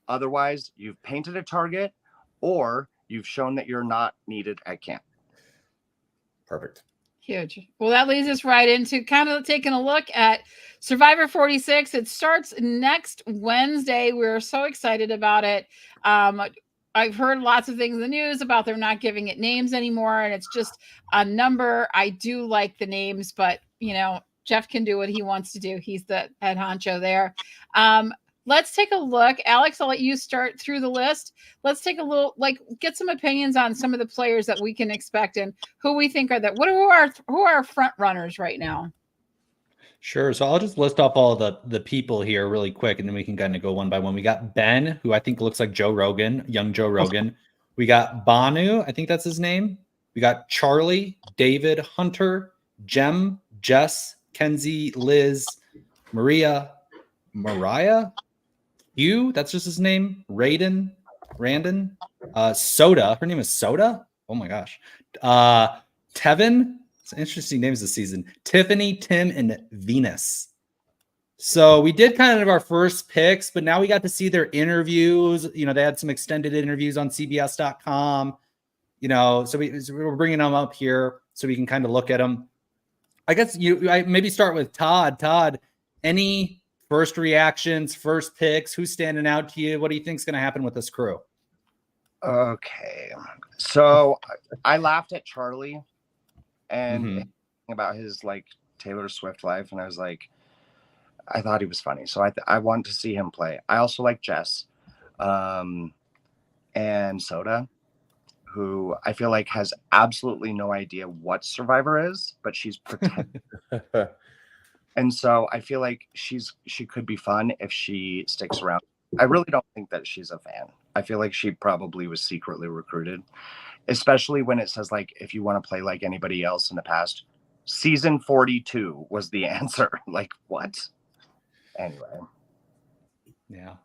Otherwise, you've painted a target, or you've shown that you're not needed at camp. Perfect. Huge. Well, that leads us right into kind of taking a look at Survivor 46. It starts next Wednesday. We're so excited about it. I've heard lots of things in the news about they're not giving it names anymore, and it's just a number. I do like the names, but Jeff can do what he wants to do. He's the head honcho there. Let's take a look. Alex, I'll let you start through the list. Let's take a little, get some opinions on some of the players that we can expect and who we think are who are our front runners right now. Sure. So I'll just list off all the people here really quick, and then we can kind of go one by one. We got Ben, who I think looks like Joe Rogan, young Joe Rogan. We got Banu, I think that's his name. We got Charlie, David, Hunter, Jem, Jess, Kenzie, Liz, Mariah, Hugh, that's just his name. Randon, Soda. Her name is Soda. Oh my gosh. Tevin. It's interesting names this season. Tiffany, Tim, and Venus. So we did kind of our first picks, but now we got to see their interviews. They had some extended interviews on CBS.com. So we're bringing them up here so we can kind of look at them. I guess I maybe start with Todd. Todd, any first reactions, first picks? Who's standing out to you? What do you think is going to happen with this crew? Okay. So I laughed at Charlie and about his Taylor Swift life. And I was like, I thought he was funny. So I wanted to see him play. I also like Jess and Soda, who I feel like has absolutely no idea what Survivor is, but she's pretending. And so I feel like she could be fun if she sticks around. I really don't think that she's a fan. I feel like she probably was secretly recruited, especially when it says if you want to play like anybody else in the past, season 42 was the answer. What? Anyway. Yeah.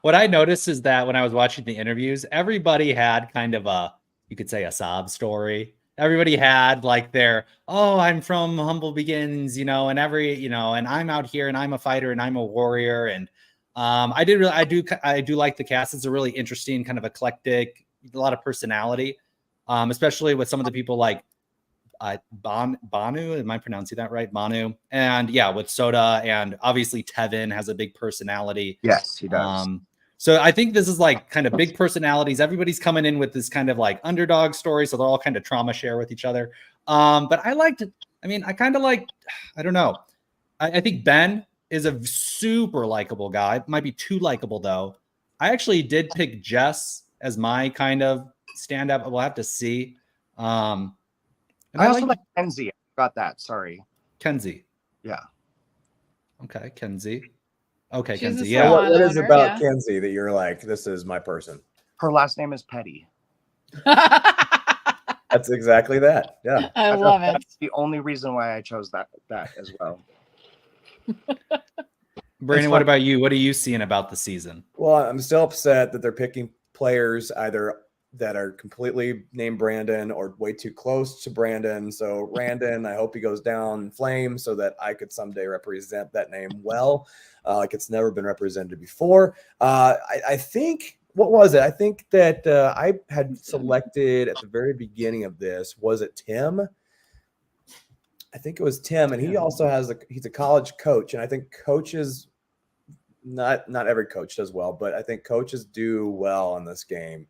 What I noticed is that when I was watching the interviews, everybody had kind of you could say a sob story. Everybody had their, I'm from humble beginnings, and and I'm out here and I'm a fighter and I'm a warrior. And I do like the cast. It's a really interesting, kind of eclectic, a lot of personality, especially with some of the people like Banu. Am I pronouncing that right? Banu. And yeah, with Soda, and obviously Tevin has a big personality. Yes, he does. So I think this is kind of big personalities. Everybody's coming in with this kind of underdog story. So they're all kind of trauma share with each other. But I don't know. I think Ben is a super likable guy. Might be too likable though. I actually did pick Jess as my kind of stand-up. We'll have to see. I also like Kenzie. I got that. Sorry. Kenzie. Yeah. Okay, Kenzie. Okay, She's Kenzie. Yeah. What is it about Kenzie that you're like, this is my person? Her last name is Petty. That's exactly that. Yeah. I love it. That's the only reason why I chose that as well. Brandon, what about you? What are you seeing about the season? Well, I'm still upset that they're picking players either that are completely named Brandon or way too close to Brandon. So Brandon, I hope he goes down in flames so that I could someday represent that name well, like it's never been represented before. I think, what was it? I think that I had selected at the very beginning of this, was it Tim? I think it was Tim, and he also he's a college coach, and I think coaches, not every coach does well, but I think coaches do well in this game.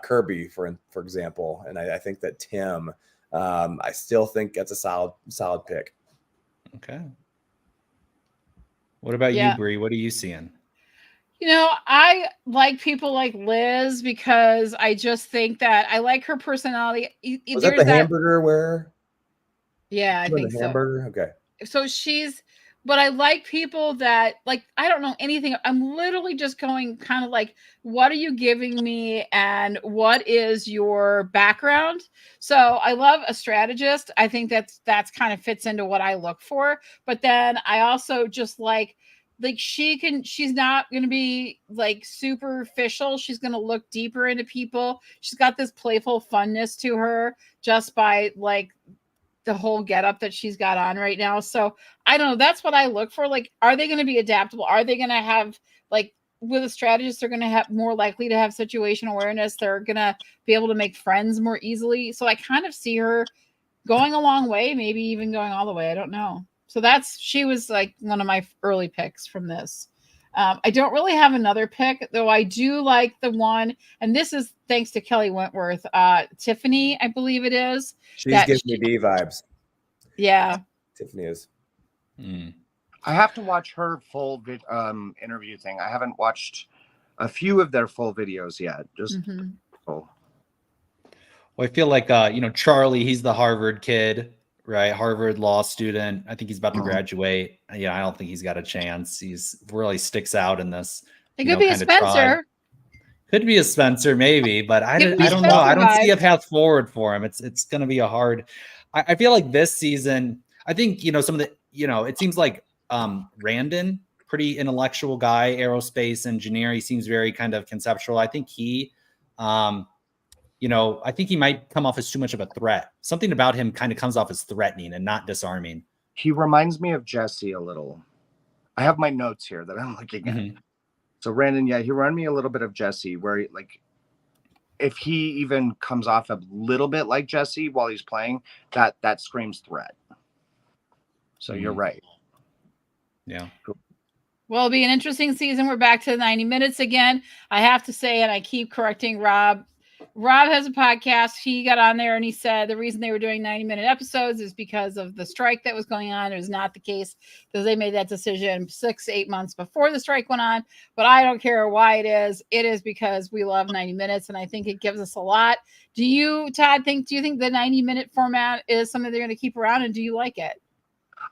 Kirby, for example, and I think that Tim, I still think that's a solid pick. Okay. What about you, Bree? What are you seeing? I like people like Liz because I just think that I like her personality. Was that the hamburger wearer? Yeah, I think so. Hamburger? Okay. So but I like people that I don't know anything. I'm literally just going kind of what are you giving me and what is your background? So I love a strategist. I think that's kind of fits into what I look for. But then I also just she's not going to be superficial. She's going to look deeper into people. She's got this playful funness to her just by the whole getup that she's got on right now. So I don't know. That's what I look for. Are they going to be adaptable? Are they going to have with a strategist, they're going to have more likely to have situation awareness. They're going to be able to make friends more easily. So I kind of see her going a long way, maybe even going all the way. I don't know. So she was like one of my early picks from this. I don't really have another pick, though I do like the one, and this is thanks to Kelly Wentworth, Tiffany, I believe it is. She's giving me D vibes. Yeah. Tiffany is. I have to watch her full interview thing. I haven't watched a few of their full videos yet. Just Well, I feel like Charlie, he's the Harvard kid, right? Harvard law student. I think he's about to graduate. Yeah, I don't think he's got a chance. He's really sticks out in this. It could be a Spencer. Could be a Spencer, maybe, but I don't know. I don't see a path forward for him. It's going to be a hard. I feel like this season. I think some of the it seems like Randon, pretty intellectual guy, aerospace engineer. He seems very kind of conceptual. I think he. I think he might come off as too much of a threat. Something about him kind of comes off as threatening and not disarming. He reminds me of Jesse a little. I have my notes here that I'm looking at. So Brandon, he reminded me a little bit of Jesse, where if he even comes off a little bit like Jesse while he's playing, that screams threat. So you're right. Yeah. Cool. Well, it'll be an interesting season. We're back to 90 minutes again. I have to say, and I keep correcting Rob. Rob has a podcast. He got on there and he said the reason they were doing 90-minute episodes is because of the strike that was going on. It was not the case because they made that decision 6-8 months before the strike went on. But I don't care why it is. It is because we love 90 minutes, and I think it gives us a lot. Do you, Todd, do you think the 90-minute format is something they're going to keep around, and do you like it?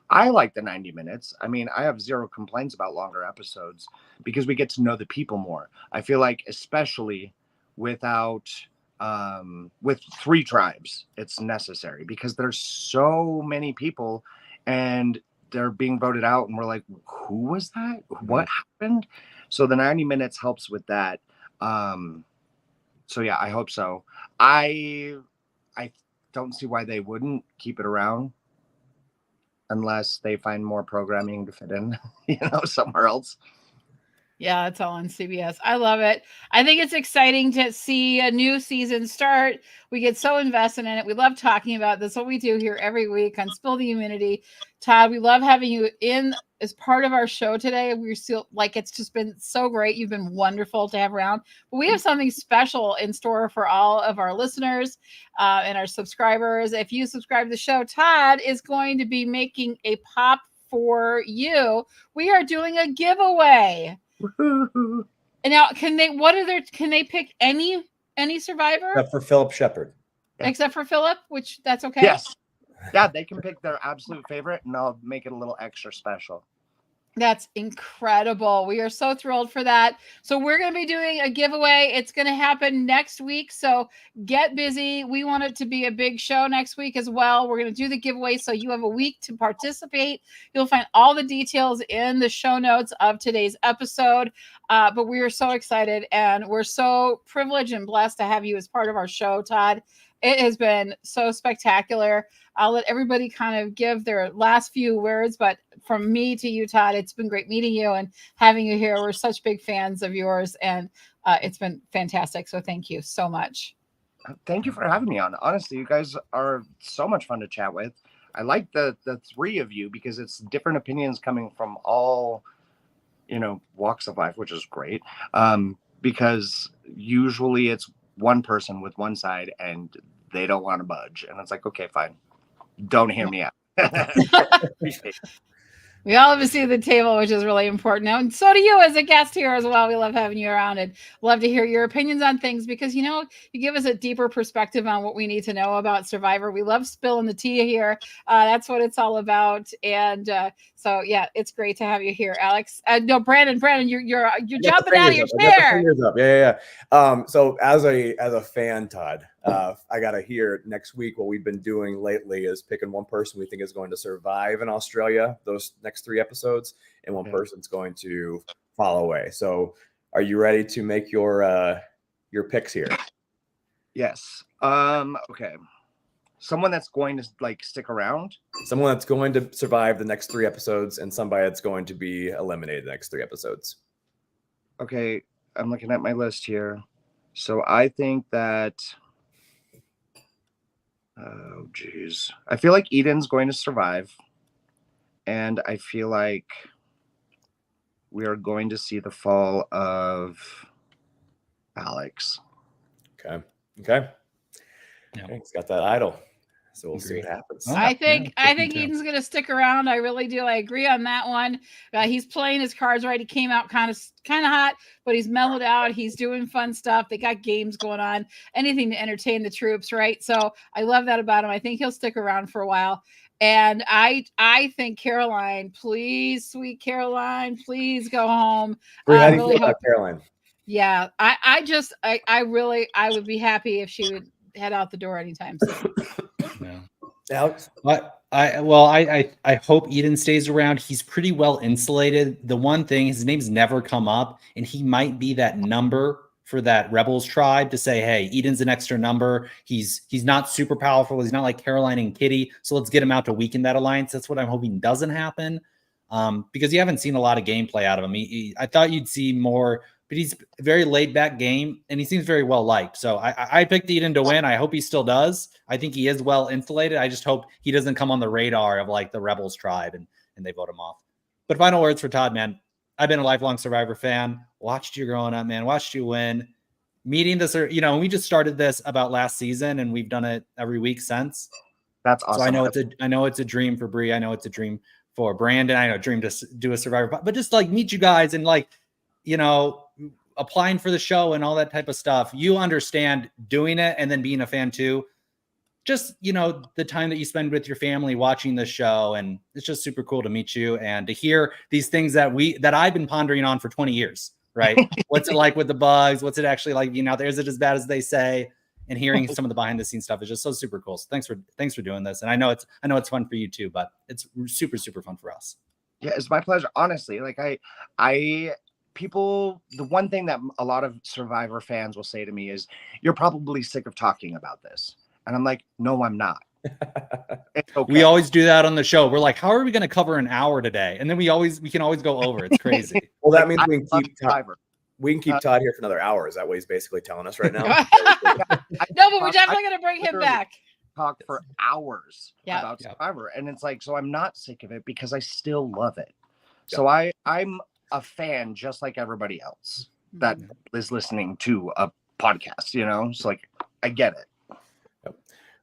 I like the 90 minutes. I mean, I have zero complaints about longer episodes because we get to know the people more. I feel like, especially with 3 tribes, it's necessary because there's so many people and they're being voted out and we're like, who was that? What happened? So the 90 minutes helps with that. So yeah, I hope so. I don't see why they wouldn't keep it around unless they find more programming to fit in, somewhere else. Yeah, it's all on CBS. I love it. I think it's exciting to see a new season start. We get so invested in it. We love talking about this. What we do here every week on Spill the Immunity. Todd, we love having you in as part of our show today. We're still it's just been so great. You've been wonderful to have around. But we have something special in store for all of our listeners and our subscribers. If you subscribe to the show, Todd is going to be making a pop for you. We are doing a giveaway. And now, can they pick any survivor except for Philip Shepard? Except for Philip, which that's okay. Yes. Yeah, they can pick their absolute favorite, and I'll make it a little extra special. That's incredible. We are so thrilled for that. So we're going to be doing a giveaway. It's going to happen next week. So get busy. We want it to be a big show next week as well. We're going to do the giveaway. So you have a week to participate. You'll find all the details in the show notes of today's episode. But we are so excited and we're so privileged and blessed to have you as part of our show, Todd. It has been so spectacular. I'll let everybody kind of give their last few words, but from me to you, Todd, it's been great meeting you and having you here. We're such big fans of yours, and it's been fantastic. So thank you so much. Thank you for having me on. Honestly, you guys are so much fun to chat with. I like the 3 of you because it's different opinions coming from all, walks of life, which is great. Because usually it's one person with one side and they don't want to budge. And it's like, okay, fine. Don't hear me out. We all have a seat at the table, which is really important now. And so do you as a guest here as well. We love having you around and love to hear your opinions on things because, you give us a deeper perspective on what we need to know about Survivor. We love spilling the tea here. That's what it's all about. And so, yeah, it's great to have you here, Alex. No, Brandon, you're jumping out of your chair. Yeah. So as a fan, Todd, I got to hear next week what we've been doing lately is picking one person we think is going to survive in Australia, those next 3 episodes, and one person's going to fall away. So are you ready to make your picks here? Yes. Okay. Someone that's going to stick around. Someone that's going to survive the next 3 episodes and somebody that's going to be eliminated the next 3 episodes. Okay. I'm looking at my list here. So I think that Oh, geez. I feel like Eden's going to survive. And I feel like we are going to see the fall of Alex. Okay. Yeah. He's got that idol. So we'll see Agreed. what happens. Oh. I think Yeah, me too. Eden's gonna stick around. I really do. I agree on that one. He's playing his cards right. He came out kind of hot, but he's mellowed out. He's doing fun stuff. They got games going on, anything to entertain the troops, right? So I love that about him. I think he'll stick around for a while. And I think Caroline, please, sweet Caroline, please go home. Bree, how I do you really feel about hope. Caroline? Yeah, I would be happy if she would head out the door anytime soon. Yeah. Alex? I hope Eden stays around. He's pretty well insulated. The one thing, his name's never come up, and he might be that number for that Rebels tribe to say, hey, Eden's an extra number. He's not super powerful. He's not like Caroline and Kitty. So let's get him out to weaken that alliance. That's what I'm hoping doesn't happen. Because you haven't seen a lot of gameplay out of him. I thought you'd see more, but he's a very laid back game and he seems very well liked. So I picked Eden to win. I hope he still does. I think he is well insulated. I just hope he doesn't come on the radar of like the Rebels tribe and they vote him off. But final words for Todd, man. I've been a lifelong Survivor fan. Watched you growing up, man. Watched you win. Meeting this, we just started this about last season and we've done it every week since. That's awesome. So I know it's a dream for Bree. I know it's a dream for Brandon. I know a dream to do a Survivor, but just like meet you guys and like, applying for the show and all that type of stuff. You understand doing it and then being a fan too. Just, the time that you spend with your family watching the show. And it's just super cool to meet you and to hear these things that I've been pondering on for 20 years, right? What's it like with the bugs? What's it actually like being out there? Is it as bad as they say? And hearing some of the behind the scenes stuff is just so super cool. So thanks for doing this. And I know it's fun for you too, but it's super, super fun for us. Yeah, it's my pleasure. Honestly, like the one thing that a lot of Survivor fans will say to me is, you're probably sick of talking about this. And I'm like, no, I'm not. It's okay. We always do that on the show. We're like, how are we going to cover an hour today? And then we can always go over. It's crazy. Well, that means we can keep Todd here for another hour. Is that what he's basically telling us right now? No, but we're definitely going to bring him back. Talk for hours about Survivor. And it's like, so I'm not sick of it because I still love it. So I'm a fan just like everybody else that is listening to a podcast, so like I get it.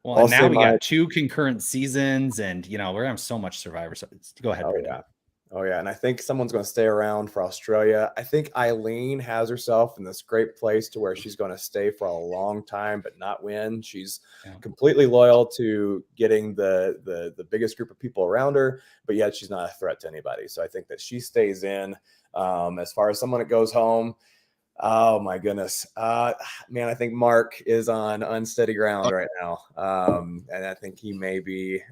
Well, and now we got 2 concurrent seasons and we're having so much Survivor. So go ahead. Oh yeah. And I think someone's going to stay around for Australia. I think Eileen has herself in this great place to where she's going to stay for a long time, but not win. She's completely loyal to getting the biggest group of people around her, but yet she's not a threat to anybody. So I think that she stays in. As far as someone that goes home, oh my goodness, man, I think Mark is on unsteady ground right now, and I think he may be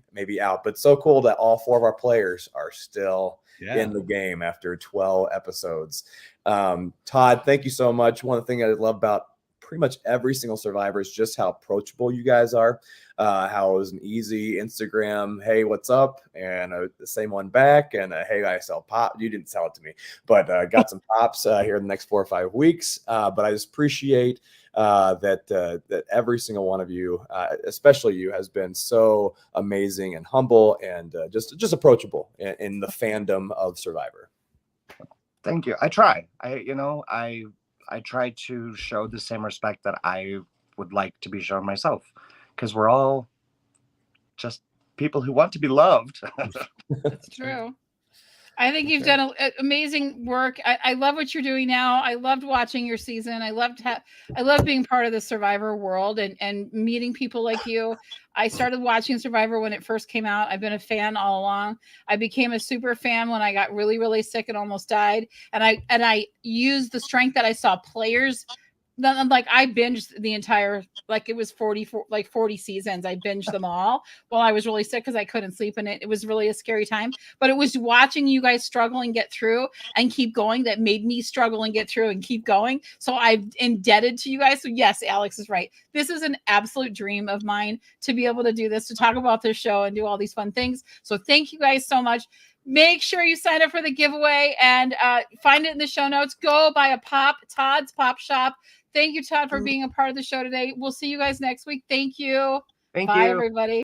out. But so cool that all 4 of our players are still in the game after 12 episodes. Todd, thank you so much. One of the things I love about pretty much every single Survivor is just how approachable you guys are. How it was an easy Instagram, hey, what's up? And the same one back. And hey, I sell pop. You didn't sell it to me, but got some pops here in the next 4 or 5 weeks. But I just appreciate that every single one of you, especially you, has been so amazing and humble and just approachable in the fandom of Survivor. Thank you. I try. I try to show the same respect that I would like to be shown myself, because we're all just people who want to be loved. That's true. I think you've done amazing work. I love what you're doing now. I loved watching your season. I love being part of the Survivor world and meeting people like you. I started watching Survivor when it first came out. I've been a fan all along. I became a super fan when I got really, really sick and almost died. And I used the strength that I saw players. Like I binged the entire, like it was 40 seasons. I binged them all while I was really sick because I couldn't sleep, and it was really a scary time. But it was watching you guys struggle and get through and keep going that made me struggle and get through and keep going. So I'm indebted to you guys. So yes, Alex is right. This is an absolute dream of mine to be able to do this, to talk about this show and do all these fun things. So thank you guys so much. Make sure you sign up for the giveaway and find it in the show notes. Go buy a pop, Todd's Pop Shop. Thank you, Todd, for being a part of the show today. We'll see you guys next week. Thank you. Thank Bye, you. everybody.